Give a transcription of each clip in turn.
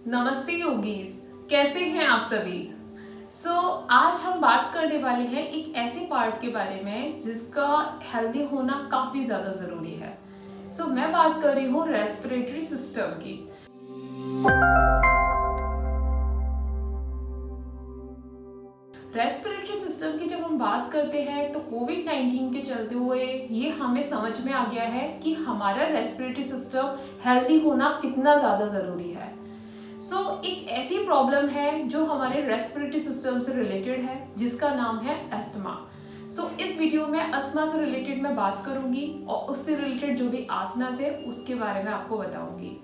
नमस्ते योगीज, कैसे हैं आप सभी। आज हम बात करने वाले हैं एक ऐसे पार्ट के बारे में जिसका हेल्दी होना काफी ज्यादा जरूरी है। मैं बात कर रही हूँ रेस्पिरेटरी सिस्टम की। रेस्पिरेटरी सिस्टम की जब हम बात करते हैं तो कोविड-19 के चलते हुए ये हमें समझ में आ गया है कि हमारा रेस्पिरेटरी सिस्टम हेल्दी होना कितना ज्यादा जरूरी है। एक ऐसी प्रॉब्लम है जो हमारे रेस्पिरेटरी सिस्टम से रिलेटेड है जिसका नाम है अस्थमा। इस वीडियो में अस्थमा से रिलेटेड मैं बात करूंगी और उससे रिलेटेड जो भी आसनास है उसके बारे में आपको बताऊंगी।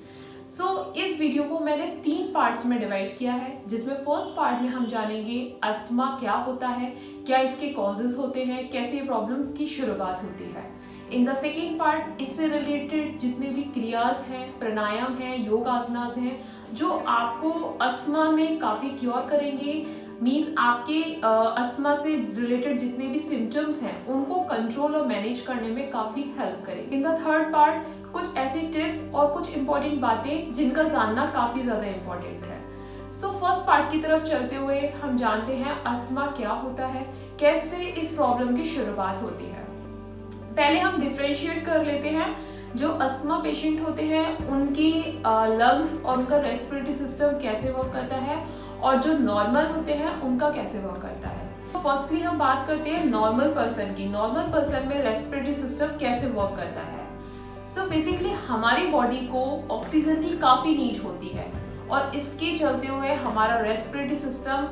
इस वीडियो को मैंने 3 पार्ट्स में डिवाइड किया है, जिसमें फर्स्ट पार्ट में हम जानेंगे अस्थमा क्या होता है, क्या इसके कॉजेस होते हैं, कैसे ये प्रॉब्लम की शुरुआत होती है। इन द सेकेंड पार्ट इससे रिलेटेड जितने भी क्रियाज हैं, प्राणायाम हैं, योग आसनास हैं जो आपको अस्थमा में काफी क्योर करेंगे, मीन्स आपके अस्थमा से रिलेटेड जितने भी सिम्टम्स हैं उनको कंट्रोल और मैनेज करने में काफी हेल्प करेंगे। इन द थर्ड पार्ट कुछ ऐसी टिप्स और कुछ इंपॉर्टेंट बातें जिनका जानना काफी ज्यादा इंपॉर्टेंट है। फर्स्ट पार्ट की तरफ चलते हुए हम जानते हैं अस्थमा क्या होता है, कैसे इस प्रॉब्लम की शुरुआत होती है। पहले हम डिफरेंशिएट कर लेते हैं जो अस्थमा पेशेंट होते हैं उनकी लंग्स और उनका रेस्पिरेटरी सिस्टम कैसे वर्क करता है और जो नॉर्मल होते हैं उनका कैसे वर्क करता है। फर्स्टली हम बात करते हैं नॉर्मल पर्सन की। नॉर्मल पर्सन में रेस्पिरेटरी सिस्टम कैसे वर्क करता है। बेसिकली हमारी बॉडी को ऑक्सीजन की काफी नीड होती है और इसके चलते हुए हमारा रेस्पिरेटरी सिस्टम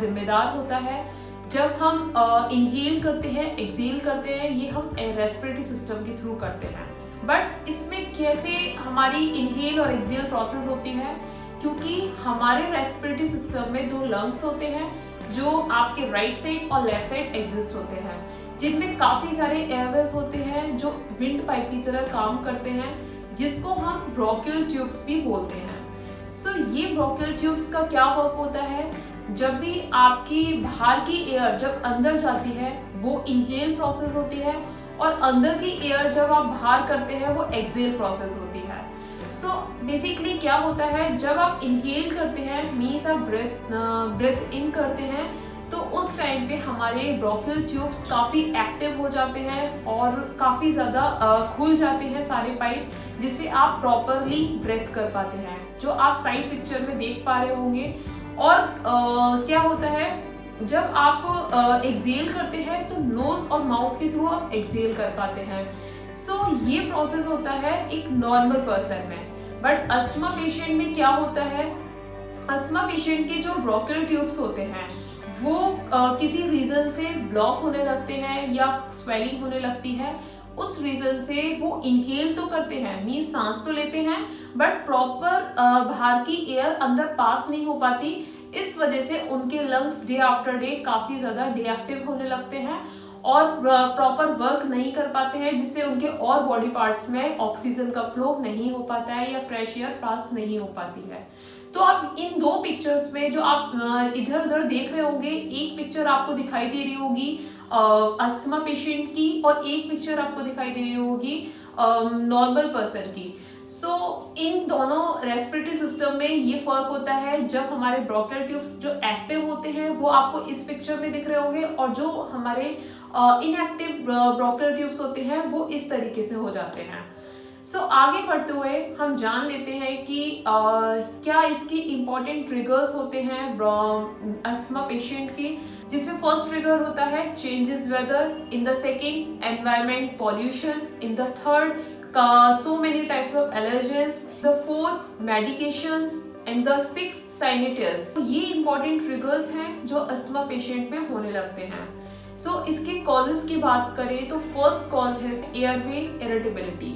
जिम्मेदार होता है। जब हम इनहेल करते हैं, एक्सहेल करते हैं, ये हम रेस्पिरेटरी सिस्टम के थ्रू करते हैं। बट इसमें कैसे हमारी इनहेल और एक्सहेल प्रोसेस होती है, क्योंकि हमारे रेस्पिरेटरी सिस्टम में 2 लंग्स होते हैं जो आपके राइट साइड और लेफ्ट साइड एग्जिस्ट होते हैं, जिनमें काफी सारे एयरवेज होते हैं जो विंड पाइप की तरह काम करते हैं, जिसको हम ब्रोंकियल ट्यूब्स भी बोलते हैं। ये ब्रोंकियल ट्यूब्स का क्या वर्क होता है, जब भी आपकी बाहर की एयर जब अंदर जाती है वो इनहेल प्रोसेस होती है और अंदर की एयर जब आप बाहर करते हैं वो एक्सहेल प्रोसेस होती है। बेसिकली क्या होता है, जब आप इनहेल करते हैं मीन्स आप ब्रेथ इन करते हैं तो उस टाइम पे हमारे ब्रोंकियल ट्यूब्स काफ़ी एक्टिव हो जाते हैं और काफ़ी ज़्यादा खुल जाते हैं सारे पाइप, जिससे आप प्रॉपरली ब्रेथ कर पाते हैं, जो आप साइड पिक्चर में देख पा रहे होंगे। और क्या होता है, जब आप एक्सहेल करते हैं तो नोज और माउथ के थ्रू आप एक्सहेल कर पाते हैं। ये प्रोसेस होता है एक नॉर्मल पर्सन में। बट अस्थमा पेशेंट में क्या होता है, अस्थमा पेशेंट के जो ब्रोंकियल ट्यूब्स होते हैं वो किसी रीजन से ब्लॉक होने लगते हैं या स्वेलिंग होने लगती है। उस रीजन से वो इनहेल तो करते हैं, मीन्स सांस तो लेते हैं, बट प्रॉपर बाहर की एयर अंदर पास नहीं हो पाती। इस वजह से उनके लंग्स डे आफ्टर डे काफी ज्यादा डीएक्टिव होने लगते हैं और प्रॉपर वर्क नहीं कर पाते हैं, जिससे उनके और बॉडी पार्ट्स में ऑक्सीजन का फ्लो नहीं हो पाता है या फ्रेश एयर पास नहीं हो पाती है। तो आप इन 2 पिक्चर्स में जो आप इधर उधर देख रहे होंगे, एक पिक्चर आपको दिखाई दे रही होगी अस्थमा पेशेंट की और एक पिक्चर आपको दिखाई दे रही होगी नॉर्मल पर्सन की। इन दोनों रेस्पिरेटरी सिस्टम में ये फर्क होता है। जब हमारे ब्रोंकियल ट्यूब्स जो एक्टिव होते हैं वो आपको इस पिक्चर में दिख रहे होंगे और जो हमारे इनएक्टिव ब्रोंकियल ट्यूब्स होते हैं वो इस तरीके से हो जाते हैं। आगे बढ़ते हुए हम जान लेते हैं कि क्या इसके इम्पोर्टेंट ट्रिगर्स होते हैं अस्थमा पेशेंट की, जिसमें फर्स्ट ट्रिगर होता है changes weather, in the second environment pollution, in the third so many types of allergens, the fourth medications and the sixth sinusitis। ये important triggers हैं जो अस्थमा पेशेंट में होने लगते हैं। इसके causes की बात करें तो फर्स्ट कॉज है एयरवे इरिटेबिलिटी।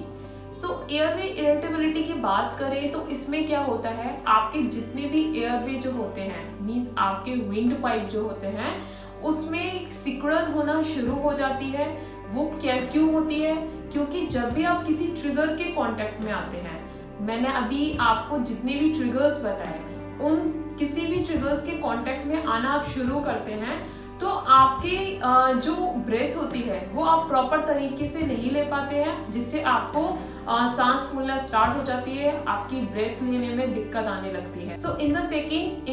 एयरवे इरिटेबिलिटी की बात करें तो इसमें क्या होता है, आपके जितने भी एयरवे जो होते हैं, मीन्स आपके विंड पाइप जो होते हैं उसमें सिकुड़न होना शुरू हो जाती है। वो क्यों होती है, क्योंकि जब भी आप किसी ट्रिगर के कांटेक्ट में आते हैं, मैंने अभी आपको जितने भी ट्रिगर्स बताए उन किसी भी ट्रिगर्स के कांटेक्ट में आना आप शुरू करते हैं तो आपकी जो ब्रेथ होती है वो आप प्रॉपर तरीके से नहीं ले पाते हैं, जिससे आपको सांस फूलना स्टार्ट हो जाती है, आपकी ब्रेथ लेने में दिक्कत आने लगती है। सो इन द सेकेंड,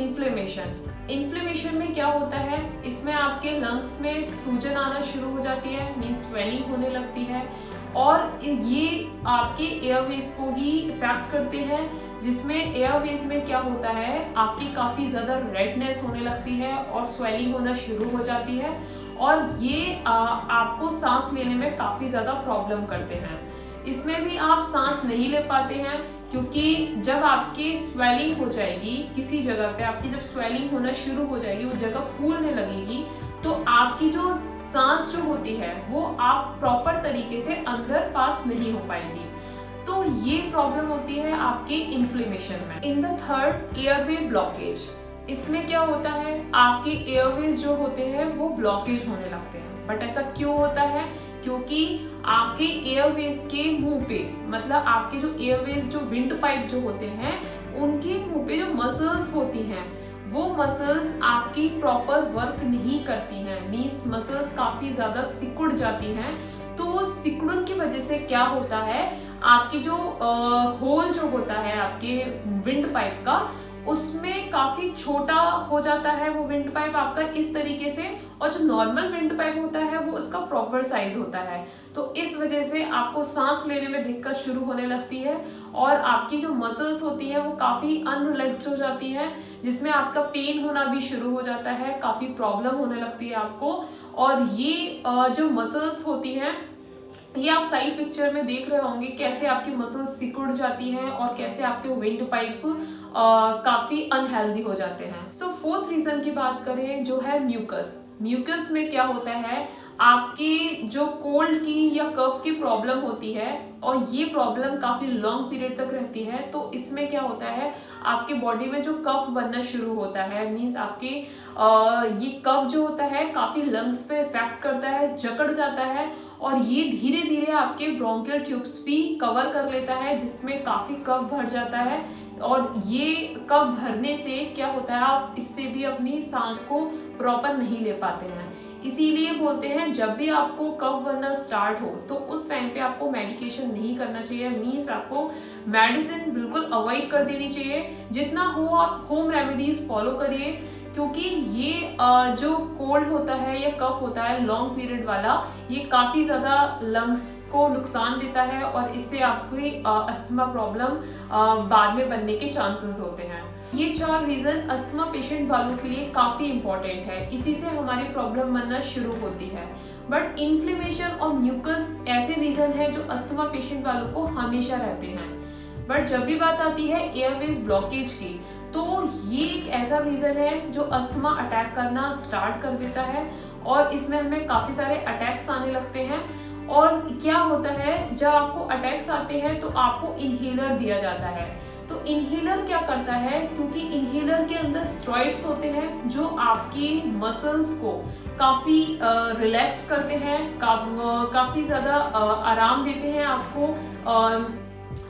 इन्फ्लेमेशन में क्या होता है, इसमें आपके लंग्स में सूजन आना शुरू हो जाती है, मीन्स स्वेलिंग होने लगती है, और ये आपके एयरवेज को ही इफेक्ट करते हैं, जिसमें एयरवेज में क्या होता है, आपकी काफ़ी ज़्यादा रेडनेस होने लगती है और स्वेलिंग होना शुरू हो जाती है, और ये आपको सांस लेने में काफ़ी ज़्यादा प्रॉब्लम करते हैं। इसमें भी आप सांस नहीं ले पाते हैं, क्योंकि जब आपकी स्वेलिंग हो जाएगी किसी जगह पे, आपकी जब स्वेलिंग होना शुरू हो जाएगी, वो जगह फूलने लगेगी, तो आपकी जो सांस जो होती है वो आप प्रॉपर तरीके से अंदर पास नहीं हो पाएगी। तो ये प्रॉब्लम होती है आपके इन्फ्लेमेशन में। इन द थर्ड, एयरवे ब्लॉकेज। इसमें क्या होता है, आपके एयरवेज जो होते हैं वो ब्लॉकेज होने लगते हैं। बट ऐसा क्यों होता है, क्योंकि आपके एयरवेज के मुंह पे, मतलब आपके जो एयरवेज जो विंड पाइप जो होते हैं उनके मुंह पे जो मसल्स होती हैं वो मसल्स आपकी प्रॉपर वर्क नहीं करती हैं, मीन्स मसल्स काफी ज्यादा सिकुड़ जाती हैं। तो वो सिकुड़न की वजह से क्या होता है, आपकी जो होल जो होता है आपके विंड पाइप का, उसमें काफी छोटा हो जाता है वो विंड पाइप आपका इस तरीके से, और जो नॉर्मल विंड पाइप होता है वो उसका प्रॉपर साइज होता है। तो इस वजह से आपको सांस लेने में दिक्कत शुरू होने लगती है, और आपकी जो मसल्स होती हैं वो काफी अनरिलैक्स्ड हो जाती हैं, जिसमें आपका पेन होना भी शुरू हो जाता है, काफी प्रॉब्लम होने लगती है आपको। और ये जो मसल्स होती हैं, ये आप साइड पिक्चर में देख रहे होंगे कैसे आपकी मसल्स सिकुड़ जाती हैं और कैसे आपके विंड पाइप काफी अनहेल्दी हो जाते हैं। सो फोर्थ रीजन की बात करें जो है म्यूकस में क्या होता है, आपकी जो कोल्ड की या कफ की प्रॉब्लम होती है, और ये प्रॉब्लम काफी लॉन्ग पीरियड तक रहती है, तो इसमें क्या होता है, आपके बॉडी में जो कफ बनना शुरू होता है, मींस आपके ये कफ जो होता है काफी लंग्स पे इफेक्ट करता है, जकड़ जाता है, और ये धीरे धीरे आपके ब्रोंकियल ट्यूब्स भी कवर कर लेता है, जिसमें काफी कफ भर जाता है। और ये कफ भरने से क्या होता है, आप इससे भी अपनी सांस को प्रॉपर नहीं ले पाते हैं। इसीलिए बोलते हैं जब भी आपको कफ बनना स्टार्ट हो तो उस टाइम पे आपको मेडिकेशन नहीं करना चाहिए, मीन्स आपको मेडिसिन बिल्कुल अवॉइड कर देनी चाहिए। जितना हो आप होम रेमेडीज फॉलो करिए, क्योंकि ये जो कोल्ड होता है या कफ होता है लॉन्ग पीरियड वाला, ये काफ़ी ज़्यादा लंग्स को नुकसान देता है, और इससे आपकी अस्थमा प्रॉब्लम बाद में बनने के चांसेस होते हैं। ये 4 रीज़न अस्थमा पेशेंट वालों के लिए काफ़ी इंपॉर्टेंट है, इसी से हमारी प्रॉब्लम बनना शुरू होती है। बट इन्फ्लेमेशन और म्यूकस ऐसे रीज़न है जो अस्थमा पेशेंट वालों को हमेशा रहते हैं। बट जब भी बात आती है एयरवेज ब्लॉकेज की, तो ये एक ऐसा रीज़न है जो अस्थमा अटैक करना स्टार्ट कर देता है, और इसमें हमें काफ़ी सारे अटैक्स आने लगते हैं। और क्या होता है, जब आपको अटैक्स आते हैं तो आपको इनहेलर दिया जाता है। तो इनहेलर क्या करता है, क्योंकि इनहेलर के अंदर स्टेरॉइड्स होते हैं जो आपकी मसल्स को काफ़ी रिलैक्स करते हैं, काफ़ी ज़्यादा आराम देते हैं आपको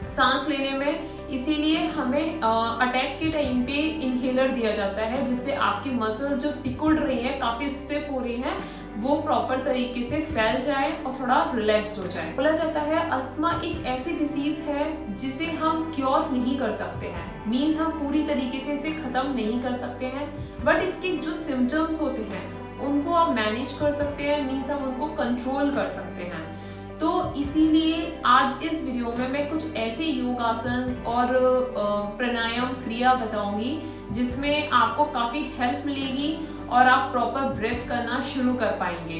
सांस लेने में। इसीलिए हमें अटैक के टाइम पे इनहेलर दिया जाता है, जिससे आपकी मसल्स जो सिकुड़ रही हैं, काफ़ी स्टिफ हो रही हैं, वो प्रॉपर तरीके से फैल जाए और थोड़ा रिलैक्स्ड हो जाए। बोला जाता है अस्थमा एक ऐसी डिसीज है जिसे हम क्योर नहीं कर सकते हैं, मीन्स हम पूरी तरीके से इसे खत्म नहीं कर सकते हैं, बट इसके जो सिम्टम्स होते हैं उनको आप मैनेज कर सकते हैं, मीन्स हम उनको कंट्रोल कर सकते हैं। तो इसीलिए आज इस वीडियो में मैं कुछ ऐसे योगासन और प्राणायाम क्रिया बताऊंगी जिसमें आपको काफ़ी हेल्प मिलेगी और आप प्रॉपर ब्रेथ करना शुरू कर पाएंगे।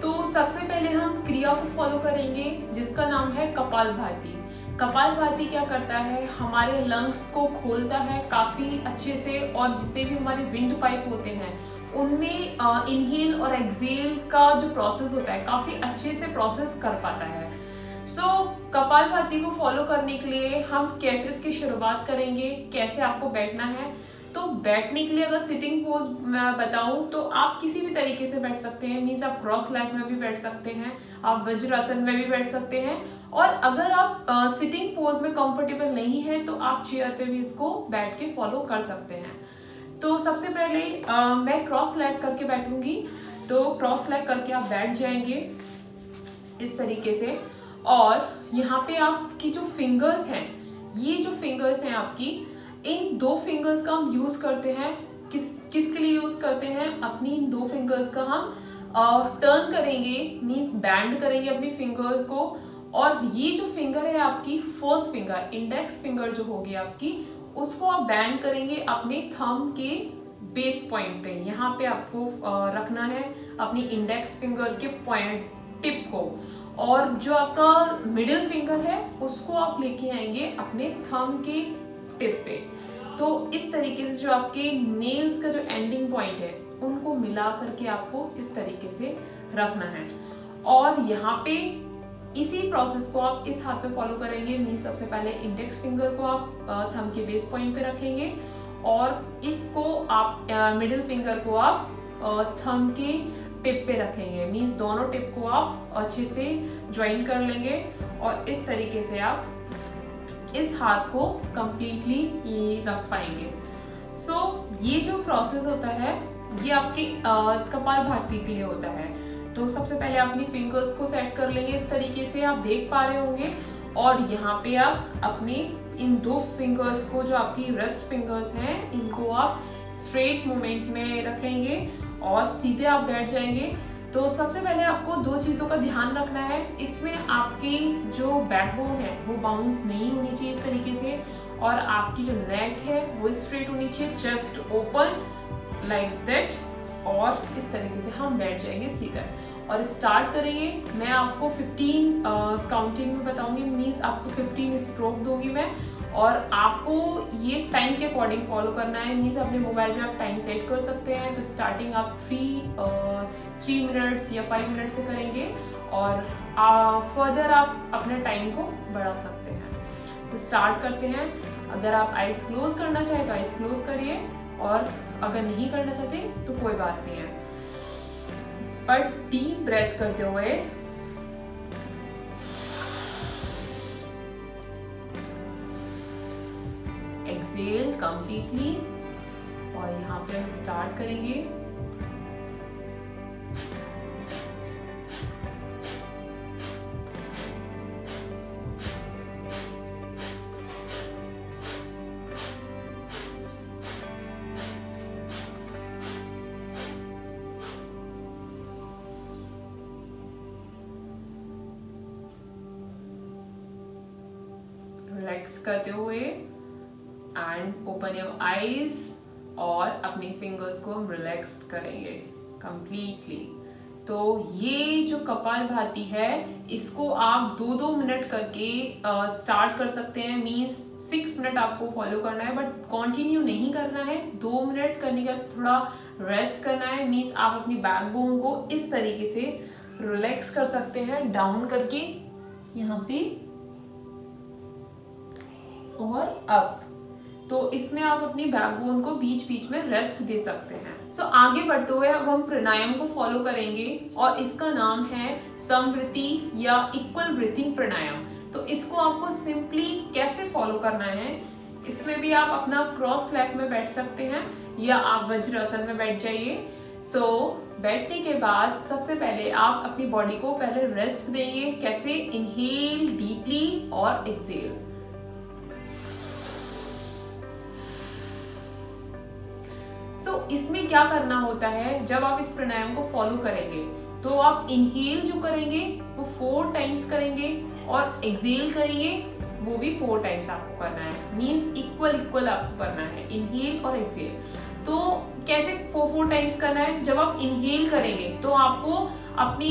तो सबसे पहले हम क्रिया को फॉलो करेंगे जिसका नाम है कपालभाति। कपालभाति क्या करता है, हमारे लंग्स को खोलता है काफ़ी अच्छे से, और जितने भी हमारे विंड पाइप होते हैं उनमें इनहेल और एक्सेल का जो प्रोसेस होता है काफ़ी अच्छे से प्रोसेस कर पाता है। सो कपालभाति को फॉलो करने के लिए हम कैसे इसकी शुरुआत करेंगे, कैसे आपको बैठना है। तो बैठने के लिए अगर सिटिंग पोज मैं बताऊं तो आप किसी भी तरीके से बैठ सकते हैं, मीन्स आप क्रॉस लेग में भी बैठ सकते हैं, आप वज्रासन में भी बैठ सकते हैं, और अगर आप सिटिंग पोज में कंफर्टेबल नहीं है तो आप चेयर पे भी इसको बैठ के फॉलो कर सकते हैं। तो सबसे पहले मैं क्रॉस लेग करके बैठूंगी। तो क्रॉस लेग करके आप बैठ जाएंगे इस तरीके से। और यहाँ पे आपकी जो फिंगर्स हैं, ये जो फिंगर्स हैं आपकी, इन 2 फिंगर्स का हम यूज करते हैं किसके लिए यूज करते हैं, अपनी इन 2 फिंगर्स का हम टर्न करेंगे, मीन्स बैंड करेंगे अपनी फिंगर को। और ये जो फिंगर है आपकी फर्स्ट फिंगर, इंडेक्स फिंगर जो होगी आपकी, उसको आप बैंड करेंगे अपने थंब के बेस पॉइंट पे। यहाँ पे आपको रखना है अपनी इंडेक्स फिंगर के पॉइंट टिप को, और जो आपका मिडिल फिंगर है उसको आप लेके आएंगे अपने थंब के टिप पे। तो इस तरीके से जो आपके नेल्स का जो एंडिंग पॉइंट है उनको मिला करके आपको इस तरीके से रखना है। और यहाँ पे इसी प्रोसेस को आप इस हाथ पे फॉलो करेंगे। मीन्स सबसे पहले इंडेक्स फिंगर को आप थंब के बेस पॉइंट पे रखेंगे, और इसको आप मिडिल फिंगर को आप थंब के टिप पे रखेंगे। मीन्स दोनों टिप को आप अच्छे से ज्वाइन कर लेंगे, और इस तरीके से आप इस हाथ को कंप्लीटली ये रख पाएंगे। सो ये जो प्रोसेस होता है ये आपके कपालभाति के लिए होता है। तो सबसे पहले आप अपनी फिंगर्स को सेट कर लेंगे इस तरीके से, आप देख पा रहे होंगे। और यहाँ पे आप अपने इन 2 फिंगर्स को, जो आपकी रेस्ट फिंगर्स हैं, इनको आप स्ट्रेट मूवमेंट में रखेंगे और सीधे आप बैठ जाएंगे। तो सबसे पहले आपको 2 चीज़ों का ध्यान रखना है। इसमें आपकी जो बैकबोन है वो बाउंस नहीं होनी चाहिए इस तरीके से, और आपकी जो नेक है वो स्ट्रेट होनी चाहिए, चेस्ट ओपन लाइक दैट, और इस तरीके से हम बैठ जाएंगे सीधा और स्टार्ट करेंगे। मैं आपको 15 काउंटिंग में बताऊंगी, मीन्स आपको 15 स्ट्रोक दूंगी मैं, और आपको ये टाइम के अकॉर्डिंग फॉलो करना है। मीन्स अपने मोबाइल में आप टाइम सेट कर सकते हैं। तो स्टार्टिंग आप 3 मिनट्स या 5 मिनट से करेंगे, और फर्दर आप अपने टाइम को बढ़ा सकते हैं। तो स्टार्ट करते हैं। अगर आप आइज क्लोज करना चाहें तो आइज क्लोज करिए, और अगर नहीं करना चाहते तो कोई बात नहीं है। पर डीप ब्रेथ करते हुए एक्सेल कंप्लीटली, और यहाँ पे हम स्टार्ट करेंगे। रिलैक्स करते हुए एंड ओपन योर आईज, और अपनी फिंगर्स को हम रिलैक्स करेंगे कंप्लीटली। तो ये जो कपालभाति है इसको आप 2-2 मिनट करके स्टार्ट कर सकते हैं। मीन्स 6 मिनट आपको फॉलो करना है, बट कंटिन्यू नहीं करना है। 2 मिनट करने का थोड़ा रेस्ट करना है। मीन्स आप अपनी बैकबोन को इस तरीके से रिलैक्स कर सकते हैं, डाउन करके यहाँ पे और अप। तो इसमें आप अपनी बैकबोन को बीच बीच में रेस्ट दे सकते हैं। सो आगे बढ़ते हुए अब हम प्राणायाम को फॉलो करेंगे, और इसका नाम है समवृत्ति या इक्वल ब्रीथिंग प्राणायाम। तो इसको आपको सिंपली कैसे फॉलो करना है, इसमें भी आप अपना क्रॉस लेग में बैठ सकते हैं, या आप वज्रासन में बैठ जाइए। सो बैठने के बाद सबसे पहले आप अपनी बॉडी को पहले रेस्ट देंगे। कैसे? इनहेल डीपली और एक्सेल। इसमें क्या करना होता है, जब आप इस प्राणायाम को फॉलो करेंगे तो आप इनहेल जो करेंगे वो 4 टाइम्स करेंगे, और एक्सेल करेंगे वो भी 4 टाइम्स आपको करना है। मीन्स इक्वल आपको करना है, इनहेल और एक्सेल। तो कैसे 4 टाइम्स करना है? जब आप इनहेल करेंगे तो आपको अपनी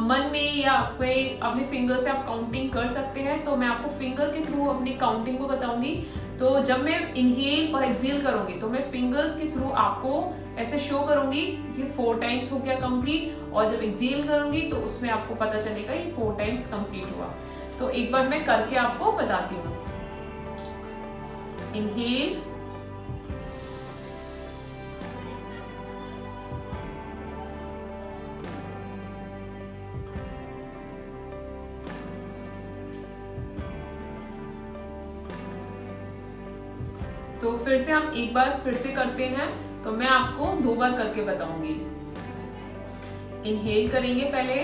मन में या अपने फिंगर से आप काउंटिंग कर सकते हैं। तो मैं आपको फिंगर के थ्रू अपनी काउंटिंग को बताऊंगी। तो जब मैं इनहेल और एक्सेल करूंगी तो मैं फिंगर्स के थ्रू आपको ऐसे शो करूंगी कि 4 टाइम्स हो गया कंप्लीट, और जब एक्सेल करूंगी तो उसमें आपको पता चलेगा ये 4 टाइम्स कंप्लीट हुआ। तो एक बार मैं करके आपको बताती हूँ। इनहेल, तो फिर से हम एक बार फिर से करते हैं। तो मैं आपको 2 बार करके बताऊंगी। इनहेल करेंगे पहले,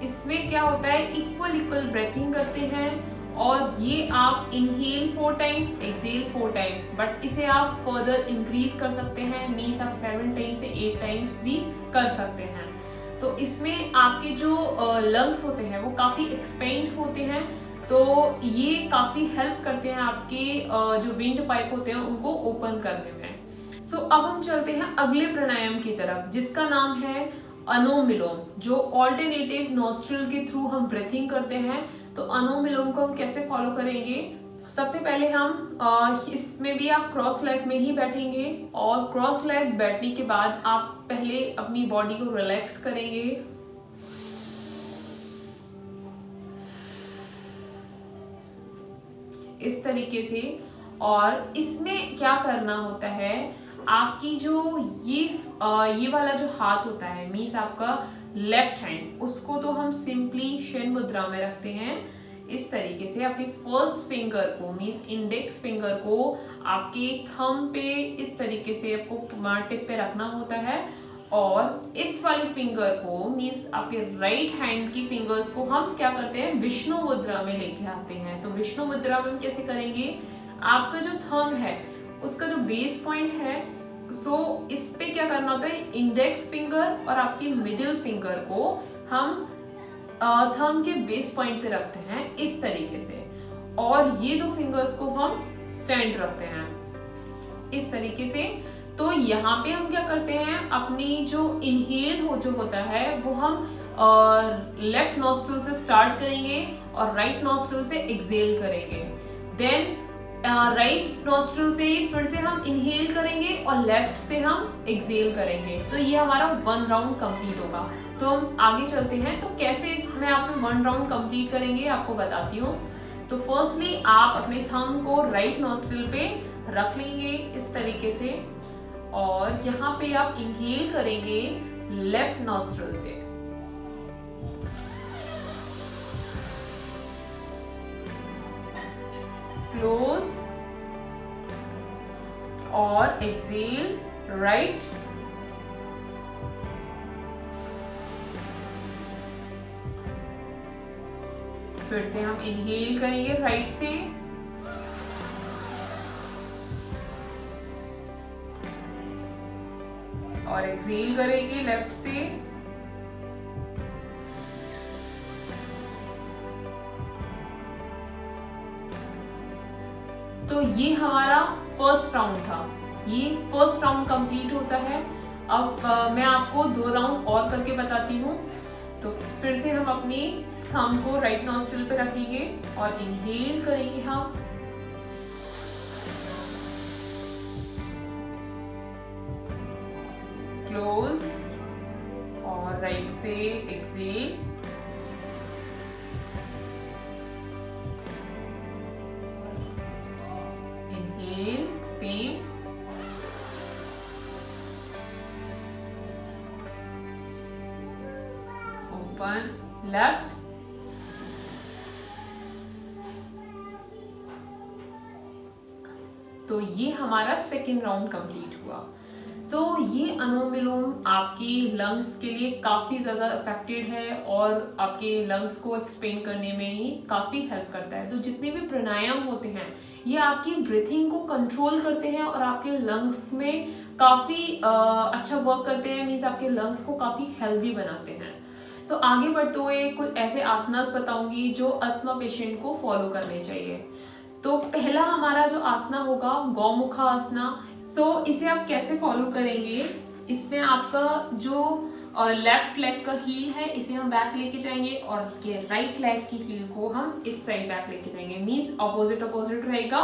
इसमें क्या होता है, इक्वल ब्रेथिंग करते हैं और ये आप inhale 4 times, exhale 4 times, but इसे आप फर्दर इंक्रीज कर सकते हैं, मीन्स आप 7 टाइम्स से 8 टाइम्स भी कर सकते हैं। तो इसमें आपके जो लंग्स होते हैं वो काफ़ी एक्सपेंड होते हैं, तो ये काफ़ी हेल्प करते हैं आपके जो विंड पाइप होते हैं उनको ओपन करने में। सो अब हम चलते हैं अगले प्राणायाम की तरफ, जिसका नाम है अनुलोम विलोम, जो ऑल्टरनेटिव नोस्ट्रिल के थ्रू हम ब्रीथिंग करते हैं। तो अनुलोम विलोम को हम कैसे फॉलो करेंगे? सबसे पहले हम इसमें भी आप क्रॉस लेग में ही बैठेंगे और क्रॉस लेग बैठने के बाद आप पहले अपनी बॉडी को रिलैक्स करेंगे। इस तरीके से, और इसमें क्या करना होता है, आपकी जो ये वाला जो हाथ होता है, मीन्स आपका लेफ्ट हैंड, उसको तो हम सिंपली शयन मुद्रा में रखते हैं। इस तरीके से अपनी फर्स्ट फिंगर को, मीन्स इंडेक्स फिंगर को आपके थंब पे इस तरीके से आपको टिप पे रखना होता है, और इस वाली फिंगर को, मीन्स आपके राइट हैंड की फिंगर्स को हम क्या करते हैं, विष्णु मुद्रा में लेके आते हैं। तो विष्णु मुद्रा में हम कैसे करेंगे, आपका जो थंब है उसका जो बेस पॉइंट है, इस पे क्या करना होता है, इंडेक्स फिंगर और आपकी मिडिल फिंगर को हम थंब के बेस पॉइंट पे रखते हैं इस तरीके से, और ये दो फिंगर्स को हम स्टैंड रखते हैं इस तरीके से। तो यहाँ पे हम क्या करते हैं, अपनी जो इनहेल जो होता है वो हम लेफ्ट नॉस्ट्रिल से स्टार्ट करेंगे और राइट नॉस्ट्रिल से एक्सहेल करेंगे। देन राइट नॉस्ट्रिल से फिर से हम इनहेल करेंगे और लेफ्ट से हम एक्सहेल करेंगे। तो ये हमारा 1 राउंड कंप्लीट होगा। तो हम आगे चलते हैं, तो कैसे इसमें आप 1 राउंड कंप्लीट करेंगे आपको बताती हूँ। तो फर्स्टली आप अपने थंब को राइट नॉस्ट्रिल पे रख लेंगे इस तरीके से, और यहाँ पे आप इनहेल करेंगे लेफ्ट नॉस्ट्रिल से, क्लोज, और एक्सहेल राइट, फिर से हम इनहेल करेंगे राइट से, और एक्सहेल करेंगे लेफ्ट से, तो ये हमारा फर्स्ट राउंड था। ये फर्स्ट राउंड कंप्लीट होता है। अब मैं आपको 2 राउंड और करके बताती हूँ। तो फिर से हम अपनी थंब को राइट नॉस्ट्रिल पे रखेंगे और इनहेल करेंगे हम, क्लोज, और राइट से exhale, inhale same, open left, तो ये हमारा सेकेंड राउंड कंप्लीट हुआ। ये अनुलोम विलोम आपकी लंग्स के लिए काफ़ी ज़्यादा इफेक्टेड है और आपके लंग्स को एक्सपेंड करने में ही काफ़ी हेल्प करता है। तो जितने भी प्राणायाम होते हैं ये आपकी ब्रीथिंग को कंट्रोल करते हैं और आपके लंग्स में काफ़ी अच्छा वर्क करते हैं, मीन्स आपके लंग्स को काफ़ी हेल्दी बनाते हैं। आगे बढ़ते हुए कुछ ऐसे आसनास बताऊंगी जो अस्थमा पेशेंट को फॉलो करने चाहिए। तो पहला हमारा जो आसना होगा गौमुखा आसना। इसे आप कैसे फॉलो करेंगे, इसमें आपका जो लेफ्ट लेग का हील है इसे हम बैक लेके जाएंगे और राइट लेग की हील को हम इस साइड बैक लेके जाएंगे, मीन्स ऑपोजिट रहेगा।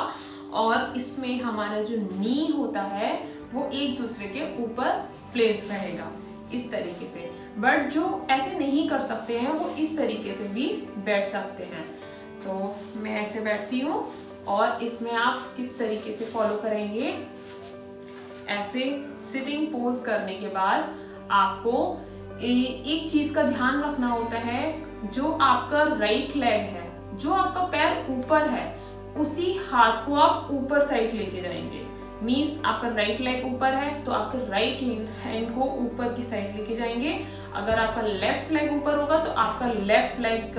और इसमें हमारा जो नी होता है वो एक दूसरे के ऊपर प्लेस रहेगा इस तरीके से। बट जो ऐसे नहीं कर सकते हैं वो इस तरीके से भी बैठ सकते हैं। तो मैं ऐसे बैठती हूँ और इसमें आप किस तरीके से फॉलो करेंगे, ऐसे सिटिंग पोज करने के बाद आपको एक चीज का ध्यान रखना होता है, जो आपका राइट लेग है, जो आपका पैर ऊपर है, उसी हाथ को आप ऊपर साइड लेके जाएंगे। मीन्स आपका राइट लेग ऊपर है तो आपके राइट हैंड को ऊपर की साइड लेके जाएंगे। अगर आपका लेफ्ट लेग ऊपर होगा तो आपका लेफ्ट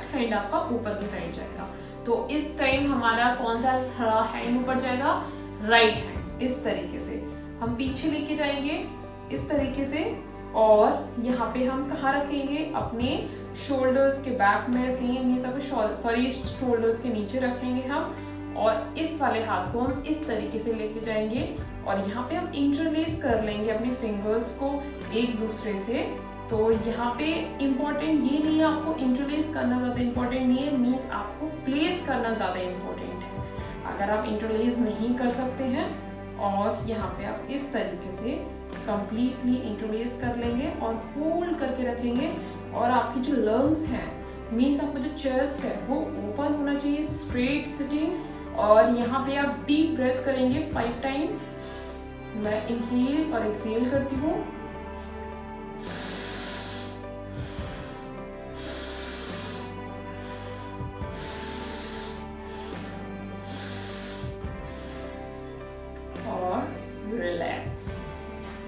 हैंड आपका ऊपर की साइड जाएगा। तो इस टाइम हमारा कौन सा हैंड ऊपर जाएगा, राइट हैंड। इस तरीके से हम पीछे लेके जाएंगे इस तरीके से, और यहाँ पे हम कहाँ रखेंगे, अपने शोल्डर्स के बैक में रखेंगे, मीन्स आपको शोल्डर्स के नीचे रखेंगे हम, और इस वाले हाथ को हम इस तरीके से लेके जाएंगे और यहाँ पे हम इंटरलेस कर लेंगे अपने फिंगर्स को एक दूसरे से। तो यहाँ पे इम्पोर्टेंट ये नहीं है, आपको इंटरलेस करना ज़्यादा इम्पोर्टेंट नहीं है, मीन्स आपको प्लेस करना ज़्यादा इम्पोर्टेंट है। अगर आप इंटरलेस नहीं कर सकते हैं और यहाँ पे आप इस तरीके से कंप्लीटली इंटरलेस कर लेंगे और होल्ड करके रखेंगे, और आपकी जो लंग्स हैं, मीन्स आपका जो चेस्ट है वो ओपन होना चाहिए, स्ट्रेट सिटिंग। और यहाँ पे आप डीप ब्रेथ करेंगे 5 टाइम्स। मैं इनहेल और एक्सहेल करती हूँ। और रिलैक्स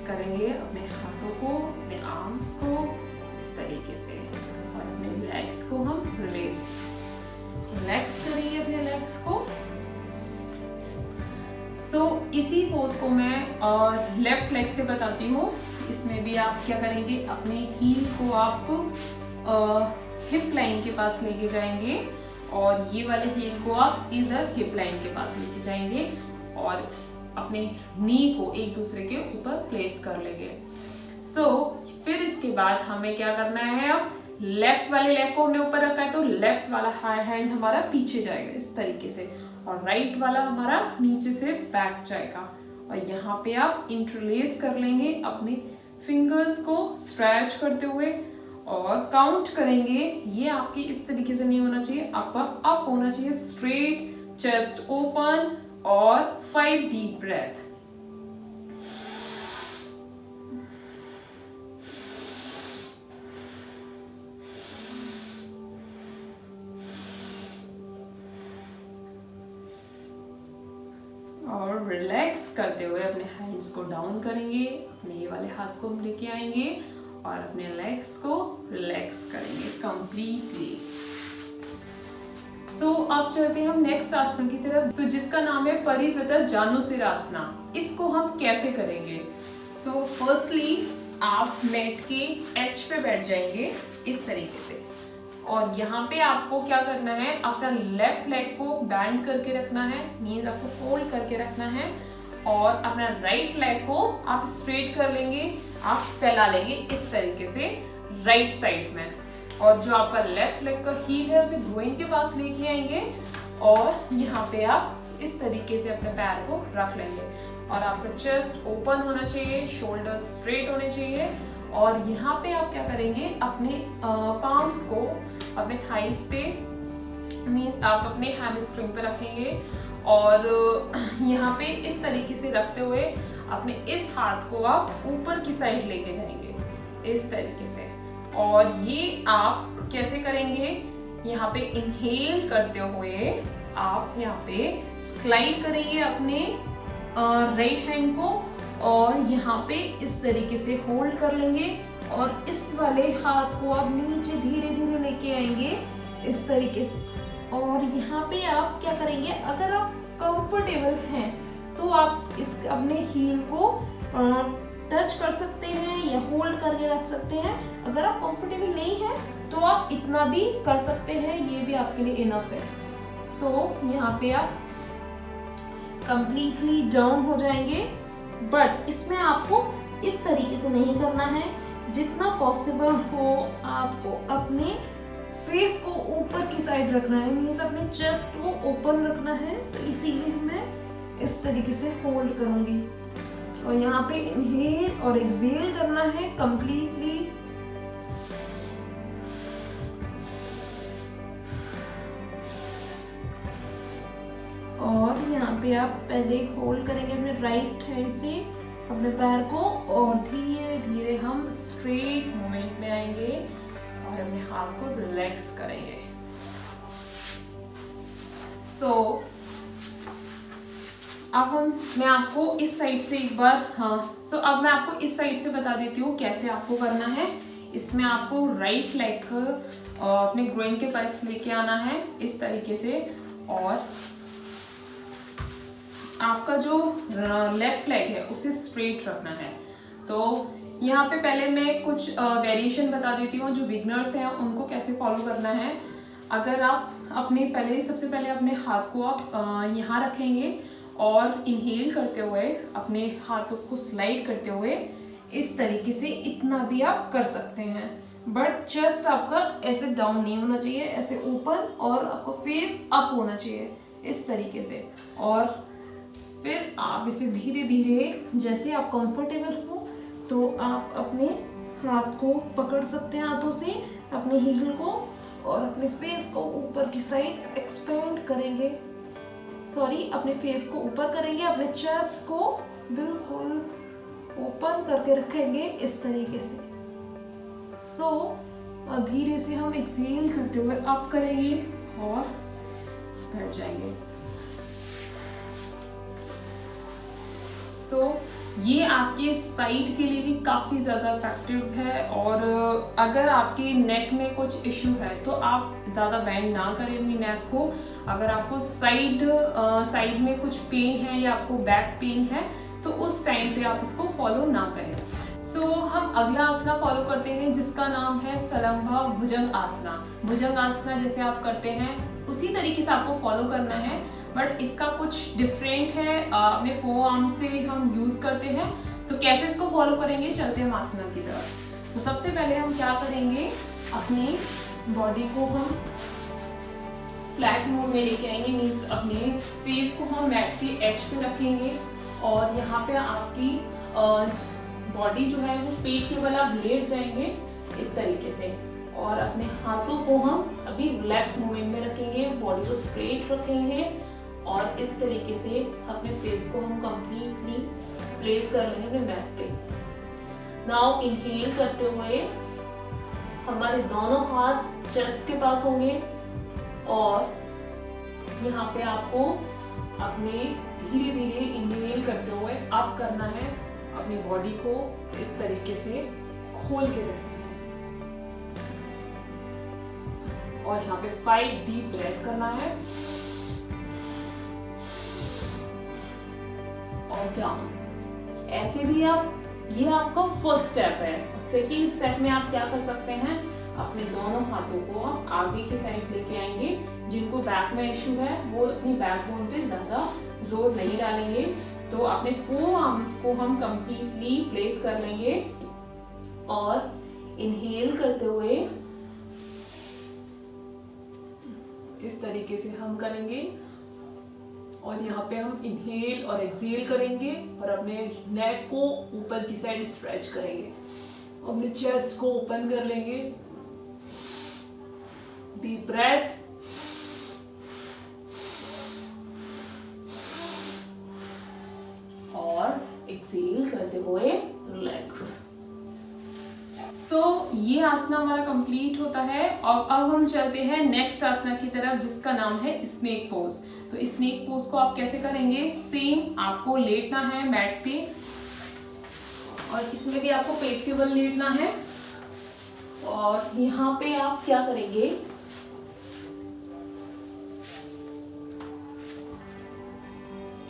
करेंगे अपने हाथों को, अपने आर्म्स को इस तरीके से, और अपने लेग्स को हम रिलैक्स करेंगे अपने लेग्स को। इसी पोज को मैं लेफ्ट लेग से बताती हूँ। इसमें भी आप क्या करेंगे, अपने हील को आप हिप लाइन के पास लेके जाएंगे, और ये वाले हील को आप इधर हिप लाइन के पास लेके जाएंगे, और अपने नी को एक दूसरे के ऊपर प्लेस कर लेंगे। फिर इसके बाद हमें क्या करना है, अब लेफ्ट वाले लेग को हमने ऊपर रखा है तो लेफ्ट वाला हैंड हमारा पीछे जाएगा इस तरीके से, और राइट वाला हमारा नीचे से बैक जाएगा। और यहाँ पे आप इंटरलेस कर लेंगे अपने फिंगर्स को स्ट्रेच करते हुए, और काउंट करेंगे। ये आपके इस तरीके से नहीं होना चाहिए, आपका अप होना चाहिए, स्ट्रेट, चेस्ट ओपन, और 5 डीप ब्रेथ। और रिलैक्स करते हुए अपने हैंड्स को डाउन करेंगे, अपने ये वाले हाथ को हम लेके आएंगे और अपने लेग्स को रिलैक्स करेंगे कंप्लीटली। अब चलते हैं हम नेक्स्ट आसन की तरफ, जिसका नाम है परिवृत जानुसिरासना। इसको हम कैसे करेंगे, तो फर्स्टली आप मैट के एज पे बैठ जाएंगे इस तरीके से, और यहाँ पे आपको क्या करना है, अपना लेफ्ट लेग को बैंड करके रखना है, मीन्स आपको फोल्ड करके रखना है, और अपना राइट लेग को आप स्ट्रेट कर लेंगे, आप फैला लेंगे इस तरीके से राइट साइड में, और जो आपका लेफ्ट लेग का हील है उसे ग्रोइन के पास लेके आएंगे, और यहाँ पे आप इस तरीके से अपने पैर को रख लेंगे, और आपका चेस्ट ओपन होना चाहिए, शोल्डर स्ट्रेट होने चाहिए। और यहाँ पे आप क्या करेंगे, अपने पाम्स को अपने थाइस पे, मीन्स आप अपने हैमस्ट्रिंग पे रखेंगे, और यहाँ पे इस तरीके से रखते हुए अपने इस हाथ को आप ऊपर की साइड लेके जाएंगे इस तरीके से। और ये आप कैसे करेंगे, यहाँ पे इनहेल करते हुए आप यहाँ पे स्लाइड करेंगे अपने राइट हैंड को, और यहाँ पे इस तरीके से होल्ड कर लेंगे, और इस वाले हाथ को आप नीचे धीरे धीरे लेके आएंगे इस तरीके से। और यहाँ पे आप क्या करेंगे, अगर आप कंफर्टेबल हैं तो आप इस अपने हील को टच कर सकते हैं या होल्ड करके रख सकते हैं। अगर आप कंफर्टेबल नहीं है तो आप इतना भी कर सकते हैं, ये भी आपके लिए इनफ है। यहाँ पे आप कंप्लीटली डाउन हो जाएंगे, बट इसमें आपको इस तरीके से नहीं करना है। जितना पॉसिबल हो आपको अपने फेस को ऊपर की साइड रखना है, मीन्स अपने चेस्ट को ओपन रखना है, तो इसीलिए मैं इस तरीके से होल्ड करूंगी। और यहाँ पे इनहेल और एक्सहेल करना है कंप्लीटली। और यहाँ पे आप पहले होल्ड करेंगे अपने राइट हैंड से अपने पैर को और धीरे धीरे हम स्ट्रेट मूवमेंट में आएंगे और अपने हाथ को रिलैक्स करेंगे। मैं आपको इस साइड से एक बार अब मैं आपको इस साइड से बता देती हूँ कैसे आपको करना है। इसमें आपको राइट लेग अपने ग्रोइन के पास लेके आना है इस तरीके से, और आपका जो लेफ्ट लेग है उसे स्ट्रेट रखना है। तो यहाँ पे पहले मैं कुछ वेरिएशन बता देती हूँ जो बिगनर्स हैं उनको कैसे फॉलो करना है। अगर आप सबसे पहले अपने हाथ को आप यहाँ रखेंगे और इनहेल करते हुए अपने हाथों को स्लाइड करते हुए इस तरीके से इतना भी आप कर सकते हैं, बट चेस्ट आपका ऐसे डाउन नहीं होना चाहिए, ऐसे ऊपर, और आपको फेस अप होना चाहिए इस तरीके से। और फिर आप इसे धीरे धीरे जैसे आप कंफर्टेबल हो तो आप अपने हाथ को पकड़ सकते हैं, हाथों से अपने हील को, और अपने फेस को ऊपर की साइड एक्सपेंड करेंगे, अपने फेस को ऊपर करेंगे, अपने चेस्ट को बिल्कुल ओपन करके रखेंगे इस तरीके से। धीरे से हम एक्सहेल करते हुए अप करेंगे और बैठ जाएंगे। ये आपके साइड के लिए भी काफ़ी ज़्यादा इफेक्टिव है। और अगर आपके नेक में कुछ इश्यू है तो आप ज़्यादा बेंड ना करें अपनी नेक को। अगर आपको साइड में कुछ पेन है या आपको बैक पेन है तो उस टाइम पे आप इसको फॉलो ना करें। हम अगला आसना फॉलो करते हैं जिसका नाम है सलंभा भुजंग आसना। भुजंग आसना जैसे आप करते हैं उसी तरीके से आपको फॉलो करना है, बट इसका कुछ डिफरेंट है। अपने फोर आर्म से हम यूज करते हैं। तो कैसे इसको फॉलो करेंगे, चलते हैं आसना की तरफ। तो सबसे पहले हम क्या करेंगे, अपनी बॉडी को हम फ्लैट मोड में लेके आएंगे, मीन्स अपने फेस को हम मैट के एज पे रखेंगे और यहाँ पे आपकी बॉडी जो है वो पेट के बल आप लेट जाएंगे इस तरीके से, और अपने हाथों को हम अभी रिलैक्स मूवमेंट में रखेंगे, बॉडी को स्ट्रेट रखेंगे और इस तरीके से अपने फेस को हम कंप्लीटली प्लेस कर लेंगे अपने मैट पे। नाउ इनहेल करते हुए हमारे दोनों हाथ चेस्ट के पास होंगे और यहाँ पे आपको अपने धीरे धीरे इनहेल करते हुए अप करना है, अपनी बॉडी को इस तरीके से खोल के रखना है और यहाँ पे 5 डीप ब्रेथ करना है और डाउन। ऐसे भी ये आपका फर्स्ट स्टेप है। सेकेंड स्टेप में आप क्या कर सकते हैं, अपने दोनों हाथों को आप आगे की साइड लेके आएंगे। जिनको बैक में इश्यू है वो अपनी बैकबोन पे ज्यादा जोर नहीं डालेंगे, तो अपने फोर आर्म्स को हम कंप्लीटली प्लेस कर लेंगे और इनहेल करते हुए इस तरीके से हम करेंगे और यहाँ पे हम इनहेल और एक्सहेल करेंगे और अपने नेक को ऊपर की साइड स्ट्रेच करेंगे और अपने चेस्ट को ओपन कर लेंगे। डीप ब्रेथ और एक्सहेल करते हुए रिलैक्स। ये आसना हमारा कंप्लीट होता है और अब हम चलते हैं नेक्स्ट आसना की तरफ जिसका नाम है स्नेक पोज। तो स्नेक पोज को आप कैसे करेंगे, सेम आपको लेटना है मैट पे और इसमें भी आपको पेट के बल लेटना है और यहाँ पे आप क्या करेंगे,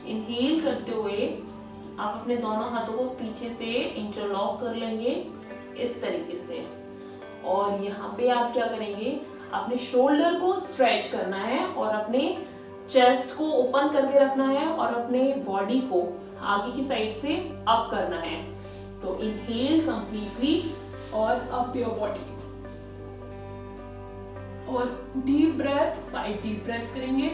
इनहेल करते हुए आप अपने दोनों हाथों को पीछे से इंटरलॉक कर लेंगे इस तरीके से और यहाँ पे आप क्या करेंगे, अपने शोल्डर को स्ट्रेच करना है और अपने चेस्ट को ओपन करके रखना है और अपने बॉडी को आगे की साइड से अप करना है। तो इनहेल कंप्लीटली और अप योर बॉडी और डीप ब्रेथ, 5 डीप ब्रेथ करेंगे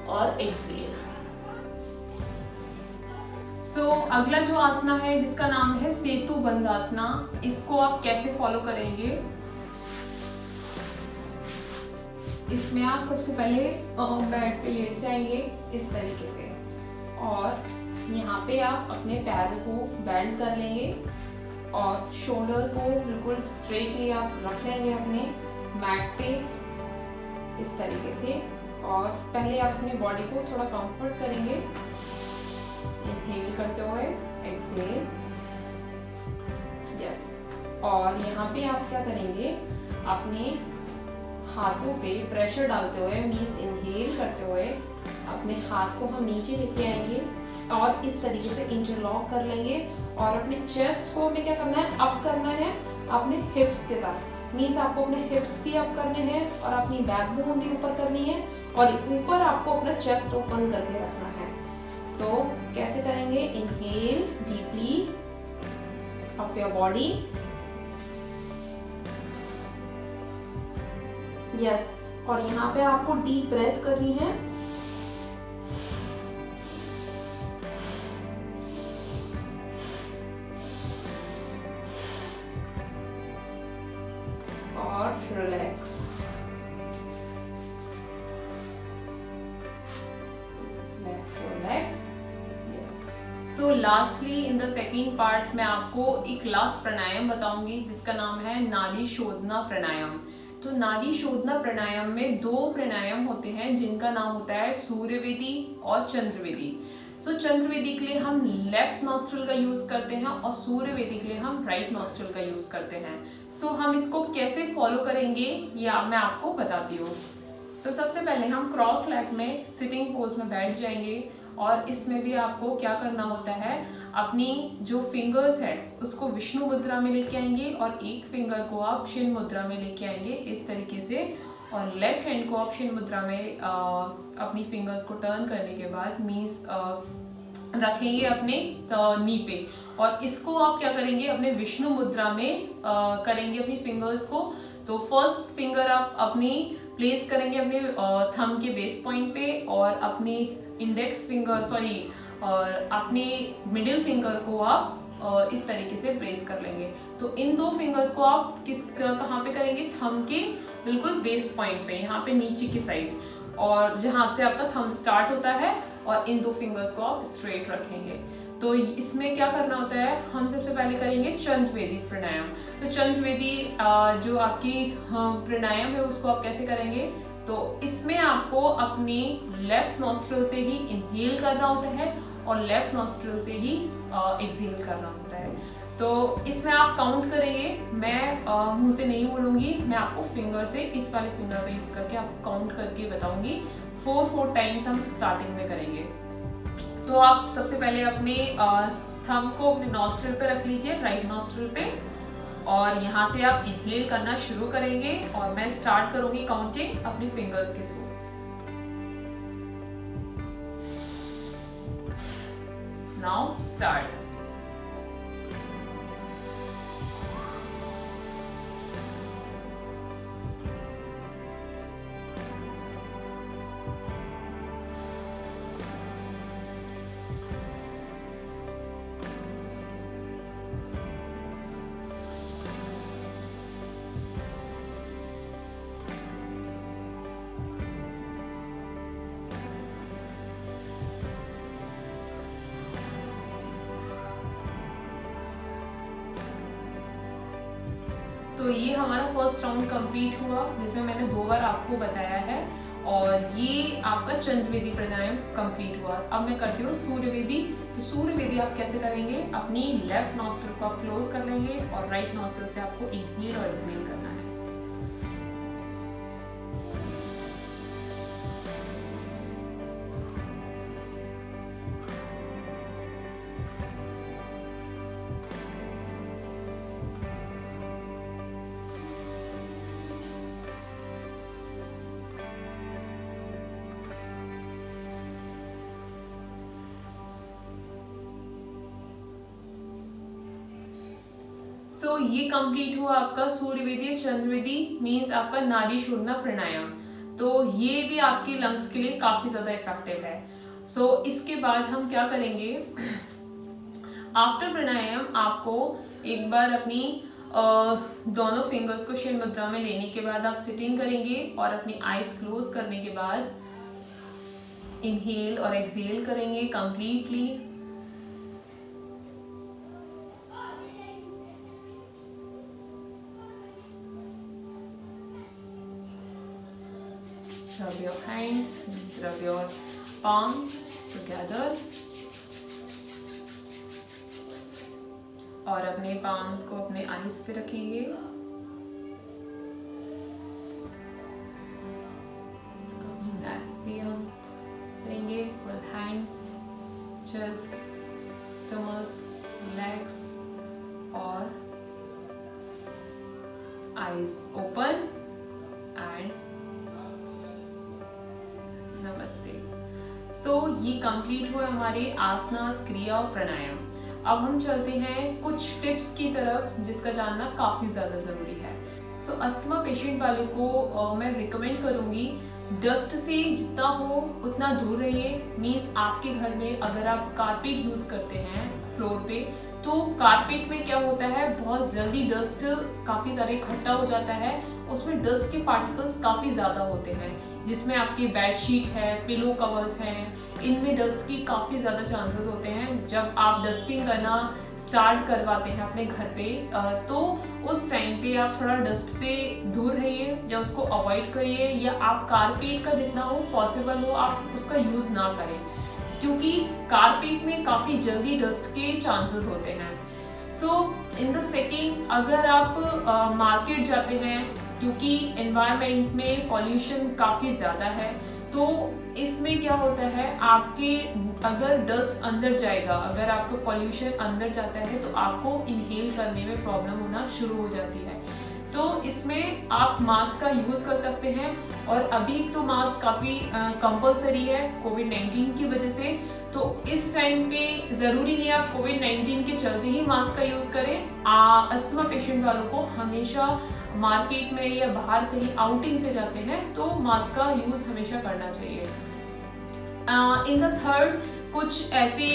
और एक्सहेल। अगला जो आसना है जिसका नाम है सेतु बंध आसना, इसको आप कैसे फॉलो करेंगे? इसमें आप सबसे पहले बेड पे लेट जाएंगे इस तरीके से, और यहाँ पे आप अपने पैरों को बेंड कर लेंगे और शोल्डर को बिल्कुल स्ट्रेटली आप रख लेंगे अपने मैट पे इस तरीके से। और पहले आप अपनी बॉडी को थोड़ा कंफर्ट करेंगे, इनहेल करते हुए, एक्सहेल, यस। और यहाँ पे आप क्या करेंगे, अपने हाथों पे प्रेशर डालते हुए, मीन्स इनहेल करते हुए अपने हाथ को हम नीचे लेके आएंगे और इस तरीके से इंटरलॉक कर लेंगे। और अपने चेस्ट को हमें क्या करना है, अप करना है अपने हिप्स के साथ, मीन्स आपको अपने हिप्स भी अप करने हैं और अपनी बैकबोन भी ऊपर करनी है, और ऊपर आपको अपना चेस्ट ओपन करके रखना है। तो कैसे करेंगे, inhale deeply up your body, yes. और यहाँ पे आपको डीप ब्रेथ करनी है, और relax. So lastly in the second part मैं आपको एक लास्ट प्राणायाम बताऊंगी जिसका नाम है नाड़ी शोधना प्राणायाम। तो नाड़ी शोधना प्राणायाम में 2 प्राणायाम होते हैं जिनका नाम होता है सूर्यवेदी और चंद्रवेदी। सो चंद्रवेदी के लिए हम लेफ्ट नॉस्ट्रल का यूज करते हैं और सूर्यवेदी के लिए हम राइट नॉस्ट्रल का यूज करते हैं। सो हम इसको कैसे फॉलो करेंगे या मैं आपको बताती हूँ। तो सबसे पहले हम क्रॉस लेग में सिटिंग पोज में बैठ जाएंगे, और इसमें भी आपको क्या करना होता है, अपनी जो फिंगर्स है उसको विष्णु मुद्रा में लेके आएंगे और एक फिंगर को आप शिन मुद्रा में लेके आएंगे इस तरीके से, और लेफ्ट हैंड को आप शिन मुद्रा में अपनी फिंगर्स को टर्न करने के बाद मीन्स रखेंगे अपने नी पे, और इसको आप क्या करेंगे, अपने विष्णु मुद्रा में करेंगे अपनी फिंगर्स को। तो फर्स्ट फिंगर आप अपनी प्लेस करेंगे अपने थंब के बेस पॉइंट पे, और अपनी इंडेक्स फिंगर और अपने मिडिल फिंगर को आप इस तरीके से प्रेस कर लेंगे। तो इन 2 फिंगर्स को आप कहाँ पे करेंगे, थंब के बिल्कुल बेस पॉइंट पे, यहाँ पे नीचे की साइड, और जहाँ से आपका थंब स्टार्ट होता है, और इन 2 फिंगर्स को आप स्ट्रेट रखेंगे। तो इसमें क्या करना होता है, हम सबसे पहले करेंगे चंद्रवेदी प्राणायाम। तो चंद्रवेदी जो आपकी प्राणायाम है उसको आप कैसे करेंगे, तो इसमें आपको अपनी लेफ्ट नॉस्ट्रल से ही इनहेल करना होता है और लेफ्ट नॉस्ट्रल से ही एक्सहेल करना होता है। तो इसमें आप काउंट करेंगे, मैं मुंह से नहीं बोलूंगी, मैं आपको फिंगर से, इस वाले फिंगर का यूज करके आपको काउंट करके बताऊंगी। 4 टाइम्स हम स्टार्टिंग में करेंगे। तो आप सबसे पहले अपने थंब को अपने नॉस्ट्रल पे रख लीजिए, राइट नॉस्ट्रल पे, और यहाँ से आप इनहेल करना शुरू करेंगे, और मैं स्टार्ट करूंगी काउंटिंग अपनी फिंगर्स के थ्रू। Now start. तो ये हमारा फर्स्ट राउंड कंप्लीट हुआ जिसमें मैंने 2 बार आपको बताया है, और ये आपका चंद्रवेदी प्राणायाम कंप्लीट हुआ। अब मैं करती हूँ सूर्यवेदी। तो सूर्यवेदी आप कैसे करेंगे, अपनी लेफ्ट नॉस्ट्रल को आप क्लोज कर लेंगे और राइट नॉस्ट्रल से आपको इनहेल और एक्सहेल करना है। सो ये कंप्लीट हुआ आपका सूर्यवेदी चंद्रवेदी, मीन्स आपका नाड़ी शोधना प्राणायाम। तो ये भी आपके लंग्स के लिए काफी ज्यादा इफेक्टिव है। सो इसके बाद हम क्या करेंगे, आफ्टर प्राणायाम आपको एक बार अपनी दोनों फिंगर्स को शील मुद्रा में लेने के बाद आप सिटिंग करेंगे और अपनी आईज क्लोज करने के बाद इनहेल और एक्सहेल करेंगे completely. Rub your hands, rub your palms together और अपने पाम्स को अपने आईज पे रखेंगे। अपनी नेक पे हम करेंगे full hands, chest, stomach, legs और आईज ओपन एंड नमस्ते। सो ये कंप्लीट हुए हमारे आसनास, क्रिया और प्राणायाम। अब हम चलते हैं कुछ टिप्स की तरफ जिसका जानना काफी ज्यादा जरूरी है। सो अस्थमा पेशेंट वालों को मैं रिकमेंड करूंगी डस्ट से जितना हो उतना दूर रहिए। मींस आपके घर में अगर आप कारपेट यूज करते हैं फ्लोर पे, तो कारपेट में क्या होता है, बहुत जल्दी डस्ट काफी सारे इकट्ठा हो जाता है, उसमें डस्ट के पार्टिकल्स काफी ज्यादा होते हैं, जिसमें आपकी बेडशीट है, पिलो कवर्स हैं, इनमें डस्ट की काफी ज्यादा चांसेस होते हैं। जब आप डस्टिंग करना स्टार्ट करवाते हैं अपने घर पे, तो उस टाइम पे आप थोड़ा डस्ट से दूर रहिए या उसको अवॉइड करिए, या आप कारपेट का जितना हो पॉसिबल हो आप उसका यूज ना करें, क्योंकि कारपेट में काफी जल्दी डस्ट के चांसेस होते हैं। सो इन द सेकेंड, अगर आप मार्केट जाते हैं, क्योंकि एनवायरनमेंट में पॉल्यूशन काफी ज्यादा है, तो इसमें क्या होता है, आपके अगर डस्ट अंदर जाएगा, अगर आपको पॉल्यूशन अंदर जाता है तो आपको इनहेल करने में प्रॉब्लम होना शुरू हो जाती है। तो इसमें आप मास्क का यूज कर सकते हैं, और अभी तो मास्क काफी कंपलसरी है कोविड-19 की वजह से। तो इस टाइम पे जरूरी नहीं आप कोविड-19 के चलते ही मास्क का यूज करें। अस्थमा पेशेंट वालों को हमेशा मार्केट में या बाहर कहीं आउटिंग पे जाते हैं तो मास्क का यूज हमेशा करना चाहिए। इन द थर्ड, कुछ ऐसे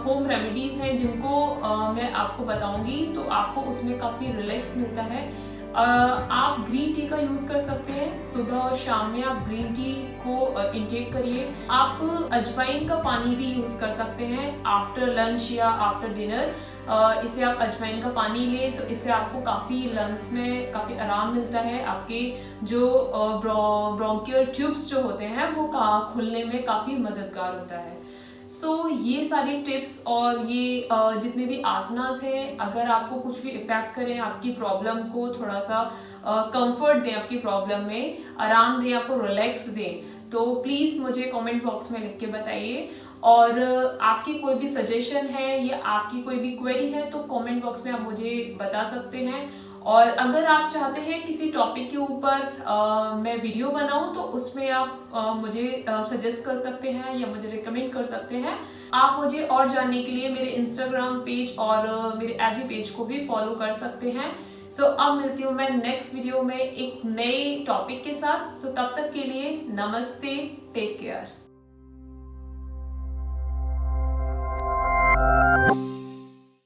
होम रेमेडीज हैं जिनको मैं आपको बताऊंगी, तो आपको उसमें काफी रिलैक्स मिलता है। आप ग्रीन टी का यूज कर सकते हैं, सुबह और शाम में आप ग्रीन टी को इंटेक करिए। आप अजवाइन का पानी भी यूज कर सकते हैं आफ्टर लंच या आफ्टर डिनर। इसे आप अजवाइन का पानी लें तो इससे आपको काफ़ी लंग्स में काफ़ी आराम मिलता है, आपके जो ब्रोंकियल ट्यूब्स जो होते हैं वो खुलने में काफ़ी मददगार होता है। सो ये सारी टिप्स और ये जितने भी आसनास हैं, अगर आपको कुछ भी इफेक्ट करें, आपकी प्रॉब्लम को थोड़ा सा कंफर्ट दें, आपकी प्रॉब्लम में आराम दें, आपको रिलैक्स दें, तो प्लीज़ मुझे कमेंट बॉक्स में लिख के बताइए। और आपकी कोई भी सजेशन है या आपकी कोई भी क्वेरी है तो कमेंट बॉक्स में आप मुझे बता सकते हैं। और अगर आप चाहते हैं किसी टॉपिक के ऊपर मैं वीडियो बनाऊं तो उसमें आप मुझे सजेस्ट कर सकते हैं या मुझे रिकमेंड कर सकते हैं। आप मुझे और जानने के लिए मेरे इंस्टाग्राम पेज और मेरे एफबी पेज को भी फॉलो कर सकते हैं। सो अब मिलती हूँ मैं नेक्स्ट वीडियो में एक नए टॉपिक के साथ। सो तब तक के लिए नमस्ते, टेक केयर।